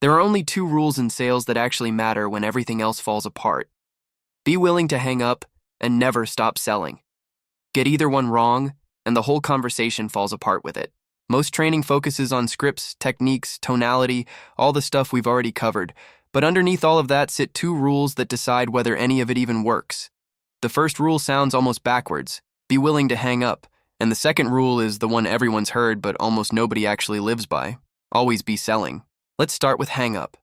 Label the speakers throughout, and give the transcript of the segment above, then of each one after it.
Speaker 1: There are only two rules in sales that actually matter when everything else falls apart. Be willing to hang up and never stop selling. Get either one wrong, and the whole conversation falls apart with it. Most training focuses on scripts, techniques, tonality, all the stuff we've already covered, but underneath all of that sit two rules that decide whether any of it even works. The first rule sounds almost backwards: be willing to hang up, and the second rule is the one everyone's heard but almost nobody actually lives by: always be selling. Let's start with hang up.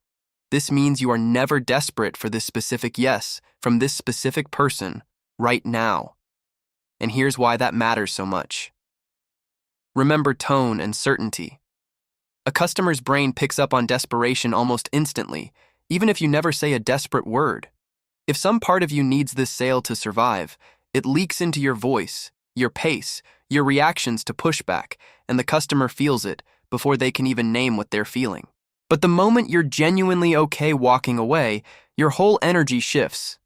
Speaker 1: This means you are never desperate for this specific yes from this specific person right now. And here's why that matters so much. Remember tone and certainty. A customer's brain picks up on desperation almost instantly, even if you never say a desperate word. If some part of you needs this sale to survive, it leaks into your voice, your pace, your reactions to pushback, and the customer feels it before they can even name what they're feeling. But the moment you're genuinely okay walking away, your whole energy shifts.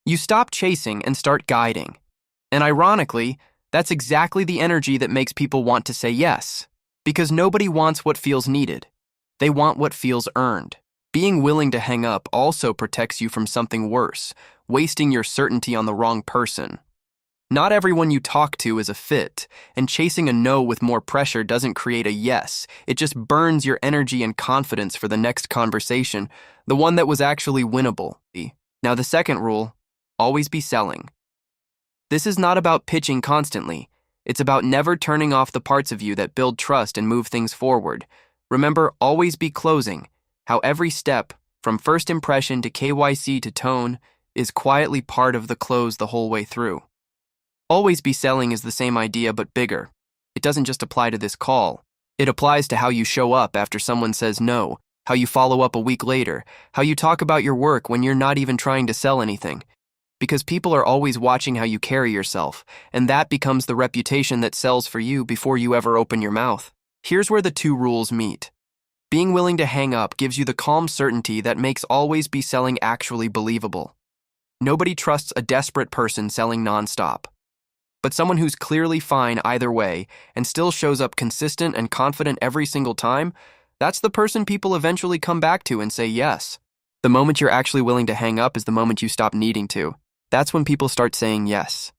Speaker 1: You stop chasing and start guiding. And ironically, that's exactly the energy that makes people want to say yes. Because nobody wants what feels needed. They want what feels earned. Being willing to hang up also protects you from something worse, wasting your certainty on the wrong person. Not everyone you talk to is a fit, and chasing a no with more pressure doesn't create a yes. It just burns your energy and confidence for the next conversation, the one that was actually winnable. Now the second rule: always be selling. This is not about pitching constantly. It's about never turning off the parts of you that build trust and move things forward. Remember, always be closing. How every step, from first impression to KYC to tone, is quietly part of the close the whole way through. Always be selling is the same idea but bigger. It doesn't just apply to this call. It applies to how you show up after someone says no, how you follow up a week later, how you talk about your work when you're not even trying to sell anything. Because people are always watching how you carry yourself, and that becomes the reputation that sells for you before you ever open your mouth. Here's where the two rules meet. Being willing to hang up gives you the calm certainty that makes always be selling actually believable. Nobody trusts a desperate person selling nonstop. But someone who's clearly fine either way and still shows up consistent and confident every single time, that's the person people eventually come back to and say yes. The moment you're actually willing to hang up is the moment you stop needing to. That's when people start saying yes.